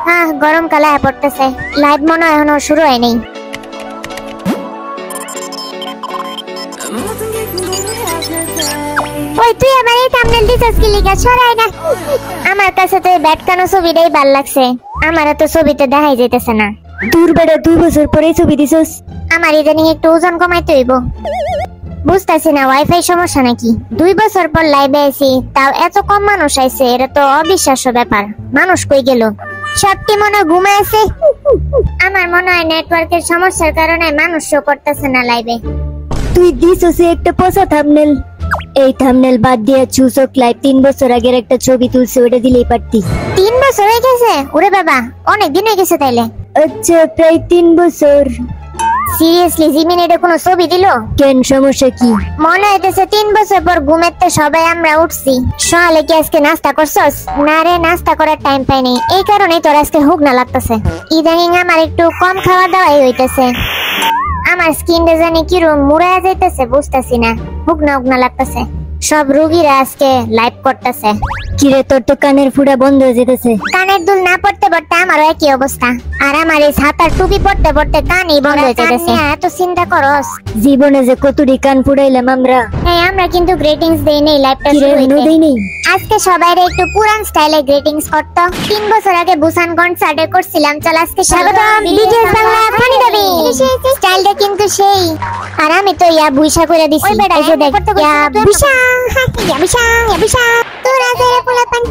হ্যাঁ গরম কালে পড়তেছে, লাইভ মনে হয় এখনো শুরু হয়নি। ওই তুই আমার এই থাম্বনেল দিছস কি লিখা ছড়াই না? আমার কাছে তো ব্যাট কানো ছবিটাই ভাল লাগছে, আমার তো ছবিতে দেখাই যাইতেছে না। তোর বেটা 2 বছর পরে ছবি দিছস। আমার ইদানিং একটু ওজন কমাইতে হইব, বুঝতেছি না ওয়াইফাই সমস্যা নাকি। 2 বছর পর লাইভে আইছি, তাও এত কম মানুষ আইছে, এটা তো অবিশ্বাস্য ব্যাপার। মানুষ কই গেল? সবটি মনে ঘুমায় আছে। আমার মনে হয় নেটওয়ার্কের সমস্যার কারণে মানুষ শো করতেছে না লাইভে। তুই দিছস একটা পচা থাম্বনেল। এই থাম্বনেল বাদ দিয়ে চুসক লাইভ 3 বছর আগের একটা ছবি তুলছে, ওটা দিলেই পারতি। 3 বছর হয়ে গেছে? ওরে বাবা, অনেক দিন হয়ে গেছে তাইলে। আচ্ছা প্রায় 3 বছর। সিরিয়াসলি জিমিন এটা কোনো ছবি দিল? কেন, সমস্যা কি? মনে হইতেছে 3 বছর পর ঘুমেতে সবাই আমরা উঠছি। সকালে কি আজকে নাস্তা করছস? না রে, নাস্তা করার টাইম পাইনি, এই কারণেই তোর আজকে হুগনা লাগতেছে। ইদানিং আমার একটু কম খাওয়া দাওয়াই হইতেছে, আমার স্কিনটা জানি কিরম মুড়ায় যাইতেছে, বুঝতেছি না, হুগনা হুগনা লাগতেছে। সব রোগীরা আজকে লাইভ করতেছে। কিরে তোর তো কানের ফুটা বন্ধ হয়ে যেতেছে। কানের দুল না পড়তে পড়তে আমারও একই অবস্থা, আর আমার এই ছাতার টুপি পড়তে পড়তে কানই বন্ধ হয়ে যেতেছে। এত চিন্তা করস? জীবনে যে কতটি কান ফুটাইলাম আমরা। হ্যাঁ, আমরা কিন্তু গ্রিটিংস দেই নেই, লাইভটা শুরু হইতে। আজকে সবাইরে একটু পুরান স্টাইলে গ্রিটিংস করতে। 3 বছর আগে বুসান কনসার্টে করছিলাম। চল আজকে স্বাগতম বিটিএস বাংলা ফানি দেবি। স্টাইলটা কিন্তু সেই, আর আমি তো ইয়া বুইসা করে দিছি। এই যে দেখ, ইয়া বুইসা, ইয়া বুইসা, ইয়া বুইসা। তোরা যারা পোলাপান,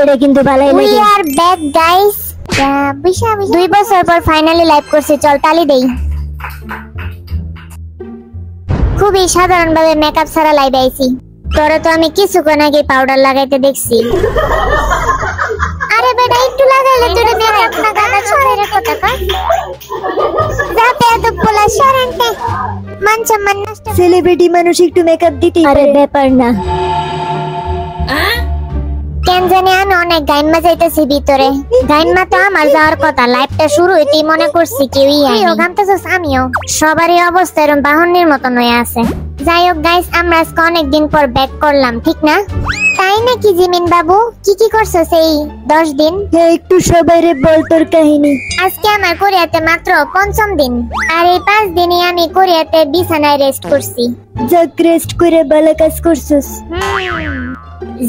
এটা কিন্তু ভালোই লাগে। We are back guys. Yeah বুইসা, 2 বছর পর ফাইনালি লাইভ করছি। চল তালি দেই। খুবই সাধারণভাবে মেকআপ ছাড়া লাইভে আইছি। তোরে তো আমি কিছুক্ষণ আগে পাউডার লাগাইতে দেখছি। আরে বেটা, একটু লাগাইলে তোরে মেরে আপনা গাদা ছড়াই রে কথা কয়। যাতে এত পোলা সরেন্টে মান সম্মান নষ্ট। সেলিব্রিটি মানুষ একটু মেকআপ দিতেই পারে, ব্যাপার না। কেন জানি আমি অনেক গাইমা যাইতেছি ভিতরে। গাইমা তো আমার যাওয়ার কথা, লাইভটা শুরু হইতেই মনে করছি কেউই আইনি। গামতেছস আমিও। সবারই অবস্থা এরকম বাহনের মতন হয়ে আছে। যাই হোক গাইস, আমরা আজকে অনেকদিন পর ব্যাক করলাম, ঠিক না? তাই নাকি জিমিন বাবু? কি কি করছস এই 10 দিন? হ্যাঁ, একটু সবাইরে বল তোর কাহিনী। আজকে আমার কোরিয়াতে মাত্র 5ম দিন, আর এই 5 দিনই আমি কোরিয়াতে বিছানায় রেস্ট করছি। যাক, রেস্ট করে ভালো কাজ করছস।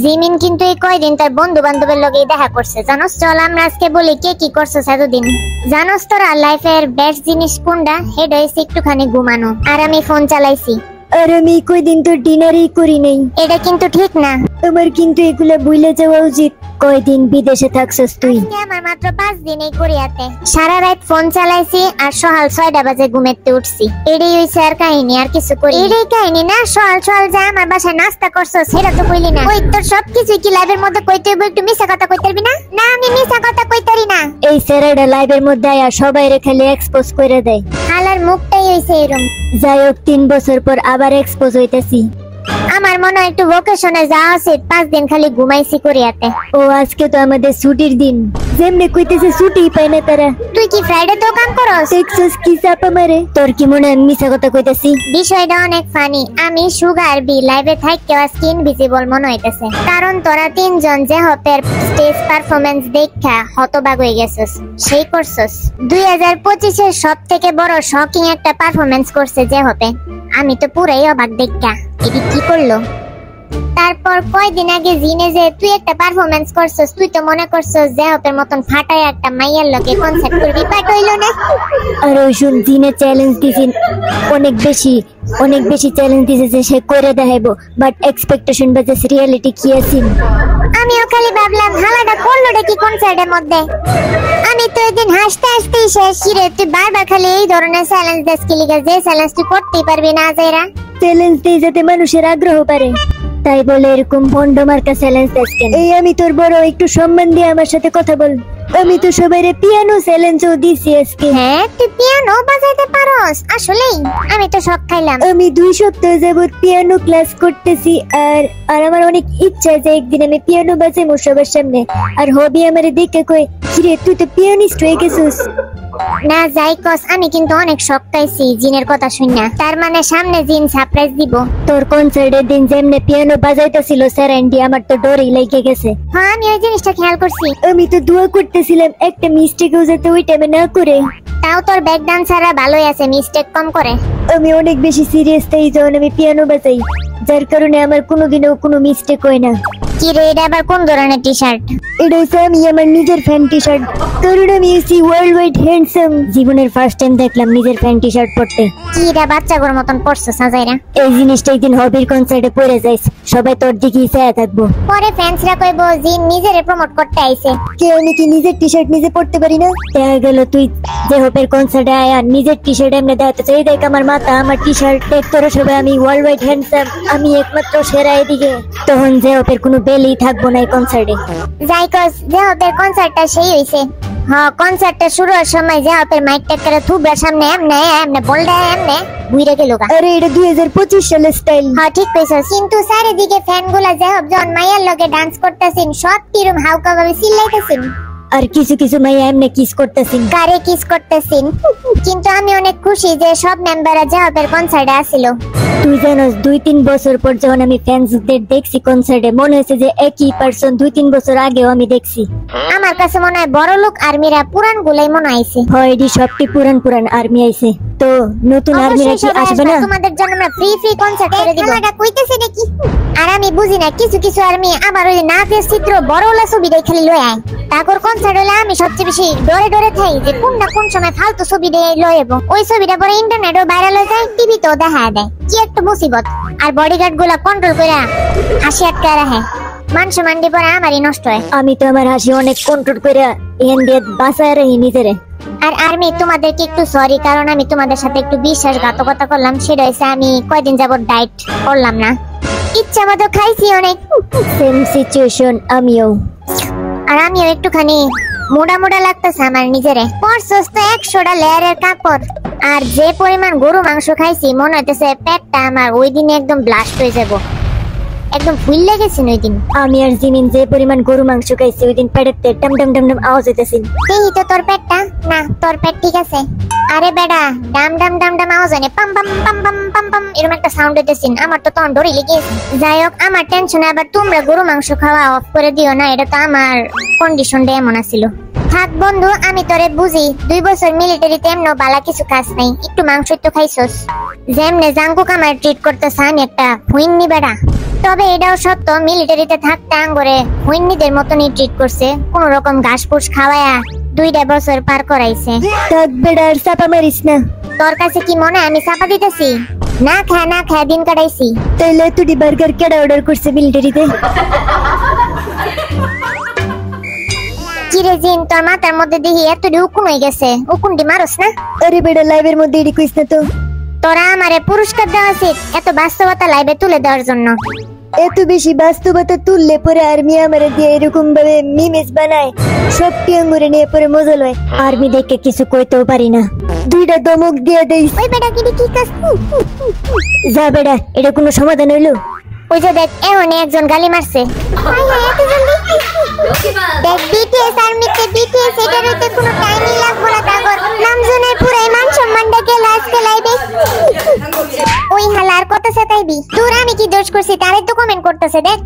জিমিন কিন্তু এই কয়দিন তার বন্ধু বান্ধবের লগে দেখা করছে, জানোস? চল আমরা আজকে বলি কে কি করছস এতদিন। জানোস তোরা লাইফের বেস্ট জিনিস কোনটা? হেড হইছে একটুখানি ঘুমানো, আর আমি ফোন চালাইছি। আর আমি কয়দিন তো ডিনারই করি নাই। এটা কিন্তু ঠিক না। আমার কিন্তু এগুলা ভুলে যাওয়া উচিত। কয়দিন বিদেশে থাকছস তুই? আমার মাত্র 5 দিন এই কোরিয়াতে। সারা রাত ফোন চালাইছি আর সকাল 6টা বাজে ঘুমেতে উঠছি। এটাই হইছে আর কাহিনী, আর কিছু করি। এটাই কাহিনী না? সকাল যা আমার বাসায় নাস্তা করছস সেটা তো কইলি না। ওই তোর সবকিছু কি লাইভের মধ্যে কইতে হইব? একটু মিছা কথা কইতে পারবি না? না, আমি মিছা কথা কইতারি না। এই স্যারেরা লাইভের মধ্যে আয়া সবাইরে খালি এক্সপোজ করে দেয়। হালার মুখটাই হইছে এরকম। যাই হোক, 3 বছর পর আবার এক্সপোজ হইতাছি। আমার মনে হয় একটু ভোকেশনে যাওয়া উচিত। 5 দিন খালি ঘুমাইছি কোরিয়াতে। ও, আজকে তো আমাদের ছুটির দিন। যেমনে কইতেছে ছুটি পায় না তারা। তুই কি ফ্রাইডে তো কাম করস? টেক্সাস কি চাপা মারে? তোর কি মনে হয় মিছা কথা কইতাছি? বিষয়টা অনেক ফানি। আমি সুগার বি লাইভে থাকতে স্কিন ভিজিবল মনে হইতেছে, কারণ তোরা 3 জন যে হপের স্টেজ পারফরম্যান্স দেখা হতবাক হয়ে গেছস। সেই করছস 2025 এর সবথেকে বড় শকিং একটা পারফরম্যান্স করছে যে হপে। আমি তো পুরাই অবাক দেখা, এটি কি করলো। তারপর কয়দিন আগে জিনে যে তুই একটা পারফরম্যান্স করছস, তুই তো মনে করছস যে হপের মতন ফাটায় একটা মাইয়ার লগে কনসার্ট করবি, বাট হইলো না। আর ওই শুন, জিনে চ্যালেঞ্জ দিছেন অনেক বেশি চ্যালেঞ্জ দিছে যে সে করে দেখাইবো, বাট এক্সপেকটেশন ভার্সেস রিয়েলিটি কি আছে? আমিও খালি ভাবলাম হালাটা করলোটা কি কনসার্টের মধ্যে। আমি তো এদিন হাসতে হাসতেই শেষ। রে তুই বারবার খালি এই ধরনের চ্যালেঞ্জ দিস কি লিগা? যে চ্যালেঞ্জ তুই করতেই পারবি না যাইরা। চ্যালেঞ্জ দেই যাতে মানুষের আগ্রহ বাড়ে, তাই বলে এরকম ভন্ড মার্কা চ্যালেঞ্জ দিস কেন? এই আমি তোর বড়, একটু সম্মান দিয়ে আমার সাথে কথা বল। আমি তো সবাইরে পিয়ানো চ্যালেঞ্জও দিছি আজকে। হ্যাঁ, তুই পিয়ানো বাজাইতে পারোস? আসলেই আমি তো শক খাইলাম। আমি 2 সপ্তাহ যাবত পিয়ানো ক্লাস করতেছি, আর আমার অনেক ইচ্ছা যে একদিন আমি পিয়ানো বাজাইবো সবার সামনে। আর হবি আমারে দেখে কই, কিরে তুই তো পিয়ানিস্ট হয়ে গেছিস। না যাই কস, আমি কিন্তু অনেক শক পাইছি জিনের কথা শুননা। তার মানে সামনে জিন সারপ্রাইজ দিব। তোর কনসার্টের দিন যেমনে পিয়ানো বাজাইতেছিল স্যারেন্ডি, আমার তো ডরই লেগে গেছে। হ্যাঁ আমি ওই জিনিসটা খেয়াল করছি। আমি তো দোয়া করতেছিলাম একটা মিস্টেকও যাতে ওই টাইমে না করে। তাও তোর ব্যাক ডান্সাররা ভালোই আছে, মিস্টেক কম করে। আমি অনেক বেশি সিরিয়াস তাই যখন আমি পিয়ানো বাজাই, যার কারণে আমার কোনোদিনও কোনো মিস্টেক হয় না। কি রে, এটা আবার কোন ধরনের টি শার্ট? এটা হচ্ছে আমি আমার নিজের ফ্যান টি শার্ট, কারণ আমি এসি ওয়ার্ল্ড ওয়াইড হ্যান্ডসাম। জীবনের ফার্স্ট টাইম দেখলাম নিজের ফ্যান টি শার্ট পরতে। কি এটা বাচ্চাগুলোর মতন পড়ছে সাজাইরা? এই জিনিসটা একদিন হবির কনসার্টে পরে যাইস, সবাই তোর দিকেই চেয়ে থাকবো। পরে ফ্যান্সরা কইব জিন নিজেরে প্রমোট করতে আইছে। কে আমি কি নিজের টি শার্ট নিজে পরতে পারি না? দেখা গেল তুই যে হবের কনসার্টে আয় আর নিজের টি শার্ট এমনি দেখাতে চাই, দেখ আমার মাথা, আমার টি শার্ট, দেখ তোরা সবাই আমি ওয়ার্ল্ড ওয়াইড হ্যান্ডসাম, আমি একমাত্র সেরা এদিকে। তখন যে হবের কোনো বেলই থাকবো না এই কনসার্টে। যাই কস, যে হবের কনসার্টটা সেই হইছে। হ্যাঁ, কনসার্টটা শুরু হওয়ার সময় যে হবের মাইক টেক করে থুবড়ার সামনে এমনে এমনে বলডা এমনে বুইরা গেল গা। আরে এটা 2025 সালের স্টাইল। হ্যাঁ ঠিক কইছস, কিন্তু চারিদিকে ফ্যানগুলা যে হব যখন মাইয়ার লগে ডান্স করতেছেন সব কিরম হাউকা ভাবে চিল্লাইতেছেন। আর কিছু কিছু মাইয়া এমনি কিস করতেছেন, কারে কিস করতেছেন। কিন্তু আমি অনেক খুশি যে সব মেম্বাররা যে হবের কনসার্টে আসিল। তুই জানোস 2-3 বছর পর যখন আমি ফ্যান্সদের দেখছি কনসার্টে, মনে হয়েছে যে একই পারসন 2-3 বছর আগেও আমি দেখছি। আমার কাছে মনে হয় বড় লোক আর্মিরা পুরান গুলাই মনে আইছে। হয় এটি সবটি পুরান পুরান আর্মি আইছে, তো নতুন আর্মিরা কি আসবে না? তোমাদের জন্য আমরা ফ্রি কনসার্ট করে দিব। খেলাটা কইতেছে নাকি? আর আমি বুঝি না, কিছু কিছু আর্মি আবার ওই নাচের চিত্র বড়লা ছবি দিয়ে খালি লয় আয়। তারপর কনসার্ট হলে আমি সবচেয়ে বেশি ডরে ডরে থাই যে কোন না কোন সময় ফালতু ছবি দিয়ে লয় এবং ওই ছবিটা পরে ইন্টারনেটও ভাইরাল হয়ে যায়, টিভিতেও দেখা দেয়। কি একটা মুসিবত। আর বডিগার্ড গুলা কন্ট্রোল করে হাসি আটকায় রাখে, মান সম্মান দিয়ে পরে আমারই নষ্ট হয়। আমি তো আমার হাসি অনেক কন্ট্রোল করে এন দিয়ে বাঁচায় রাখি নিজেরে। আর আর্মি তোমাদেরকে একটু সরি, কারণ আমি তোমাদের সাথে একটু বিশ্বাসঘাতকতা করলাম। সেটা হচ্ছে আমি কয়দিন যাবত ডায়েট করলাম না, ইচ্ছা মতো খাইছি অনেক। সেম সিচুয়েশন আমিও। আর আমিও একটুখানি মোটা মোটা লাগতেছে আমার নিজেরে। পরশোস তো 100টা লেয়ারের কাপড়। আর যে পরিমাণ গরু মাংস খাইছি, মনে হইতেছে পেটটা আমার ওই দিনে একদম ব্লাস্ট হয়ে যাব, একদম ফুল লেগেছে ওই দিন। আমি আর জিমিন যে পরিমাণ গরু মাংস খাইছি ওই দিন পেটেতে টাম টাম টাম টাম আওয়াজ হইতেছে। এই তো তোর পেটটা না, তোর পেট ঠিক আছে। আরে বেডা ডাম ডাম ডাম ডাম আওয়াজ হয়, পাম পাম পাম পাম পাম পাম এরকম একটা সাউন্ড হইতেছে। আমার তো তখন ডরই লেগেছে। যাই হোক, আমার টেনশনে আবার তোমরা গরু মাংস খাওয়া অফ করে দিও না, এটা তো আমার কন্ডিশনটা এমন আছিল। থাক বন্ধু, আমি তোরে বুঝি, 2 বছর মিলিটারিতে এমন বালা কিছু কাজ নাই, একটু মাংস তো খাইছস। যেমনে জাঙ্কুক আমার ট্রিট করতেছ, আমি একটা হুইন্নি বেড়া। তবে এটাও সত্য, মিলিটারিতে থাকতে আঙ্গরে হুইন্নিদের মতনই ট্রিট করছে, কোন রকম ঘাস ফুস খাওয়ায়া 2টা বছর পার করাইছে। থাক বেড়া, আর চাপা মারিস না। তোর কাছে কি মনে হয় আমি চাপা দিতেছি? না খায় দিন কাটাইছি। তাইলে তুই বার্গার কেডা অর্ডার করছে মিলিটারিতে? কিরে জিন, তোর মাথার মধ্যে দেখি এতটি উকুন হয়ে গেছে, উকুনটি মারস না? আরে বেড়া, লাইভের মধ্যে এডি কইস না তো। তোরা আমারে পুরস্কার দেওয়া উচিত এত বাস্তবতা লাইভে তুলে দেওয়ার জন্য। এত বেশি বাস্তবতা তুললে পরে আর্মি আমারে দিয়ে এরকম ভাবে মিমেজ বানায়, সবটি আঙ্গুরে নিয়ে পরে মজা লয়। আর্মি দেখে কিছু কইতেও পারি না, 2টা দমক দিয়ে দেই। ওই বেটা কি কাজ? যা বেড়া, এটা কোনো সমাধান হইলো? ওই যে দেখ, এমন একজন গালি মারছে। দেখ বিটিএস আর্মিতে বিটিএস এটার হইতে কোনো টাইমই লাগবে না। তারপর নামজনের পুরাই মান সম্মানটা গেল আজকে লাইভে। ওই হালার কত সেটাইবি দূর, আমি কি দোষ করছি? তারে তো কমেন্ট করতেছে, দেখ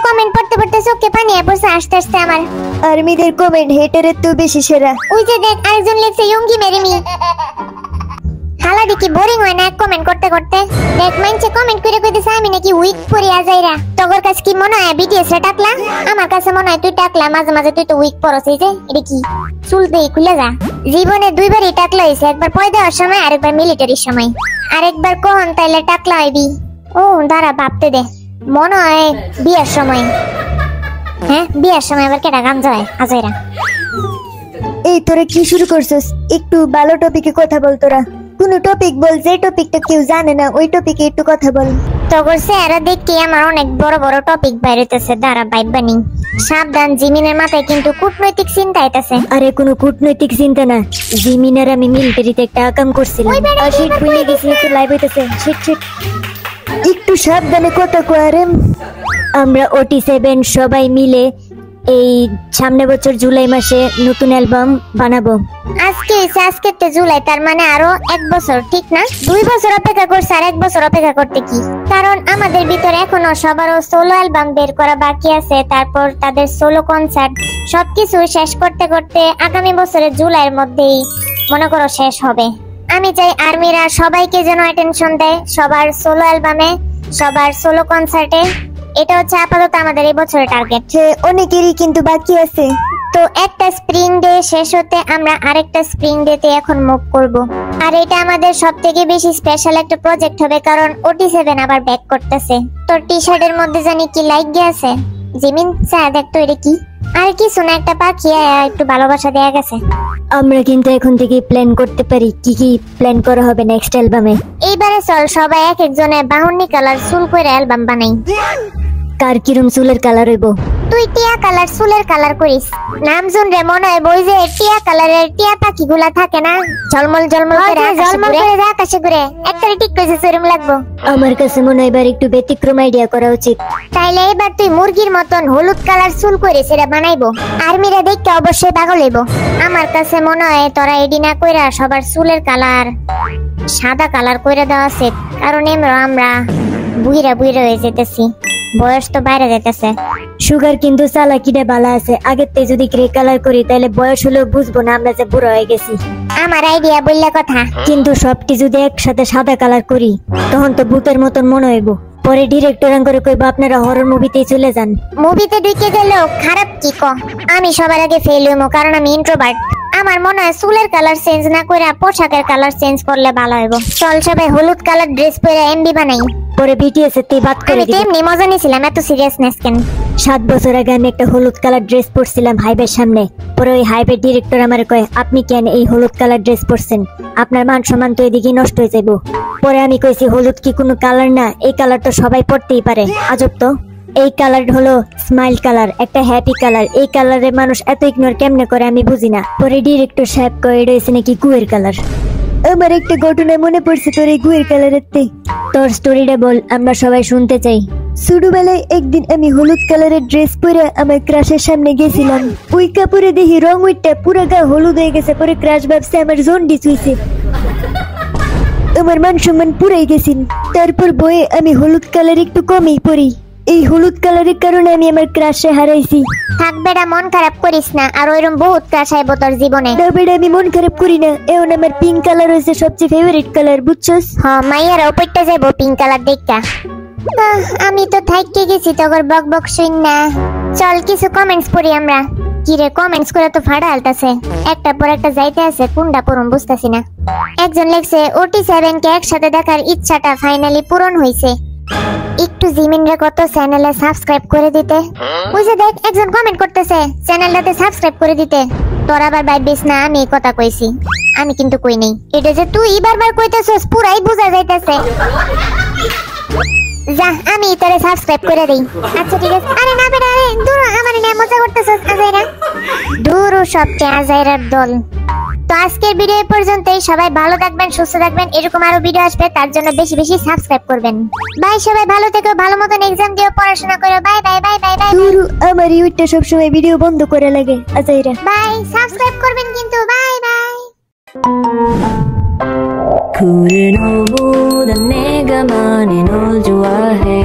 কমেন্ট পড়তে পড়তে চোখে পানি পড়ছে আসতে আসতে আমার। আর্মিদের কমেন্ট হেটারের তো বেশি সেরা। ওই যে দেখ, আরেকজন লিখছে ইয়ঙ্গি মেরিমি। হালা দেখি বোরিং হয় না কমেন্ট করতে করতে? দেখ মাইনছে কমেন্ট করে কইতেছে আমি নাকি উইক পরে আজাইরা। তোর কাছে কি মনে হয় বিটিএস রে টাকলা? আমার কাছে মনে হয় তুই টাকলা, মাঝে মাঝে তুই তো উইক পরছ। এই যে এটা কি চুল দেই খুলে যা। জীবনে 2বারই টাকলা হইছে, একবার পয় দেওয়ার সময় আরেকবার মিলিটারির সময়। আরেকবার কখন তাইলে টাকলা হইবি? ও দাঁড়া ভাবতে দে, মনে হয় বিয়ের সময়। হ্যাঁ বিয়ের সময় আবার কেটা গাঞ্জা হয় আজাইরা। এই তোরা কি শুরু করছস? একটু ভালো টপিকে কথা বল। তোরা কোন টপিক বল, যে টপিকটা কেউ জানে না ওই টপিকে একটু কথা বল। তগর চেহারা দেখি আমার অনেক বড় বড় টপিক বাইরেতেছে, দাঁড়া বাইবানি। সাবধান, জিমিনের মাথায় কিন্তু কূটনৈতিক চিন্তা আইতাছে। আরে কোনো কূটনৈতিক চিন্তা না, জিমিনের আমি মিলিটারিতে একটা কাম করছিলাম। আর শিট ভুলে গেছি, একটু লাইভ হইতেছে। শিট শিট, একটু সাবধানে কথা কয়। আমরা OT7 সবাই মিলে এই সামনে বছর জুলাই মাসে নতুন অ্যালবাম বানাবো। আজকে জুলাই, তার মানে আরো 1 বছর, ঠিক না? 2 বছর অপেক্ষা করছে, আর 1 বছর অপেক্ষা করতে কি? কারণ আমাদের ভিতরে এখনো সবারও সোলো অ্যালবাম বের করা বাকি আছে, তারপর তাদের সোলো কনসার্ট, সবকিছু শেষ করতে করতে আগামী বছরের জুলাইয়ের মধ্যেই মনে করো শেষ হবে। আমি চাই আর্মিরা সবাইকে যেন অ্যাটেনশন দেয়, সবার সোলো অ্যালবামে, সবার সোলো কনসার্টে। এটা হচ্ছে আপাতত আমাদের এই বছরের টার্গেট। অনেকেরই কিন্তু বাকি আছে। তো একটা স্প্রিং ডে শেষ হতে আমরা আরেকটা স্প্রিং ডে তে এখন মুভ করব। আর এটা আমাদের সবথেকে বেশি স্পেশাল একটা প্রজেক্ট হবে, কারণ OT7 আবার ব্যাক করতেছে। তোর টি-শার্টের মধ্যে জানি কি লাইক গেছে? জিমিন চা দেখ তো এটা কি? আর কিছু না, একটা পাখি একটু ভালোবাসা দেয়া গেছে। আমরা কিন্তু এখন থেকে প্ল্যান করতে পারি কি কি প্ল্যান করা হবে নেক্সট অ্যালবামে। এইবারে চল সবাই এক একজনে 52 কালার চুল করে অ্যালবাম বানাই। কার কিরম চুলের কালার হইব? তুই টিয়া কালার চুলের কালার করিস। নাম শুনলে মনে হয় বই যে টিয়া কালারের টিয়া পাখিগুলা থাকে না, ঝলমল ঝলমল করে আকাশে ঘুরে, একটা ঠিক কইছে সেরম লাগবো। আমার কাছে মনে হয় এবার একটু ব্যতিক্রম আইডিয়া করা উচিত। তাইলে এবার তুই মুরগির মতন হলুদ কালার চুল করে সেটা বানাইবো, আর্মিরা দেখতে অবশ্যই পাগল হইব। আমার কাছে মনে হয় তোরা এডি না কইরা সবার চুলের কালার সাদা কালার কইরা দেওয়া আছে, কারণ আমরা বুইরা হয়ে যেতেছি, বয়স তো বাইরে যেতেছে। সুগার কিন্তু চালাকিটা ভালো আছে, আগের থেকে যদি গ্রে কালার করি তাহলে বয়স হলেও বুঝবো না আমরা যে বুড়ো হয়ে গেছি। আমার আইডিয়া বললে কথা, কিন্তু সবটি যদি একসাথে সাদা কালার করি তখন তো ভূতের মতন মনে হইব। পরে ডিরেক্টর করে কইব আপনারা হরর মুভিতেই চলে যান। মুভিতে ঢুকে গেলেও খারাপ কি ক? আমি সবার আগে ফেল হইমু, কারণ আমি ইন্ট্রোভার্ট। আমার মনে হয় চুলের কালার চেঞ্জ না করে পোশাকের কালার চেঞ্জ করলে ভালো হইব। চল সবাই হলুদ কালার ড্রেস পরে এমবি বানাই, পরে বিটিএস এর বাদ করে দিই। তেমনি মজা নিছিলাম, এত সিরিয়াসনেস কেন? 7 বছর আগে আমি একটা হলুদ কালার ড্রেস পরছিলাম হাইবের সামনে। পরে ওই হাইবের ডিরেক্টর আমার কয় আপনি কেন এই হলুদ কালার ড্রেস পরছেন, আপনার মান সম্মান তো এদিকে নষ্ট হয়ে যাইব। পরে আমি কইছি হলুদ কি কোনো কালার না, এই কালার তো সবাই পরতেই পারে। আজব তো, এই কালার হলো স্মাইল কালার, একটা হ্যাপি কালার। এই কালারে মানুষ এত ইগনোর কেমনে করে আমি বুঝি না। পরে ডিরেক্টর সাহেব কয় এটা হইছে নাকি গুয়ের কালার। আমার একটা ঘটনা মনে পড়ছে তোর এই গুয়ের কালারের তে। তোর স্টোরিটা বল, আমরা সবাই শুনতে চাই। ছোটবেলায় একদিন আমি হলুদ কালারের ড্রেস পরে আমার ক্রাশের সামনে গেছিলাম। ওই কাপড়ে দেখি রং উইটটা পুরো গা হলুদ হয়ে গেছে। পরে ক্রাশ ভাবছে আমার জন্ডিস হইছে, আমার মান সম্মান পুরাই গেছিল। তারপর বয়ে আমি হলুদ কালার একটু কমই পরি। এই হলুদ কালারের কারণে আমি আমার ক্রাশে হারাইছি। থাক বেটা, মন খারাপ করিস না, আর ওইরকম বহুত ক্রাশ আইব তোর জীবনে। না বেটা, আমি মন খারাপ করি না। এখন আমার পিঙ্ক কালার হইছে সবচেয়ে ফেভারিট কালার, বুঝছস? হ্যাঁ, মাইয়ারা উপরটা যাইবো পিঙ্ক কালার দেখা। আমি তো থাইকে গেছি তোর বক বক শুন না। চল কিছু কমেন্টস পড়ি আমরা। কি রে, কমেন্টস করে তো ফাড়া আলতাছে, একটা পর একটা যাইতে আছে, কোনটা পড়ুম বুঝতাছি না। একজন লেখছে OT7 কে একসাথে দেখার ইচ্ছাটা ফাইনালি পূরণ হইছে, একটু জিমিনরে কত চ্যানেলে সাবস্ক্রাইব করে দিতে। বুঝে দেখ, একজন কমেন্ট করতেছে চ্যানেলটাতে সাবস্ক্রাইব করে দিতে। তোর আবার ভাববিস না আমি এই কথা কইছি, আমি কিন্তু কই নাই। এটা যে তুই বারবার কইতেছস পুরাই বোঝা যাইতেছে। যা, আমি তোরে সাবস্ক্রাইব করে দেই। আচ্ছা ঠিক আছে। আরে না বেটা, আরে দূর, আমার নিয়ে মজা করতেছস আজাইরা। দূর সবচেয়ে আজাইরার দল। তো আজকের ভিডিও এই পর্যন্তই। সবাই ভালো থাকবেন, সুস্থ থাকবেন। এরকম আরো ভিডিও আসবে, তার জন্য বেশি বেশি সাবস্ক্রাইব করবেন। বাই, সবাই ভালো থেকো, ভালো মতন এক্সাম দিও, পড়াশোনা করো। Bye bye bye bye bye. দূর, আমার ইউটিউবটা সব সময় ভিডিও বন্ধ করে লাগে আজাইরা। বাই, সাবস্ক্রাইব করবেন কিন্তু। Bye bye. 그래 너보다 내가 많이 널 좋아해.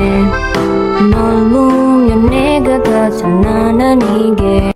널 보면 내가 다 장난 아니게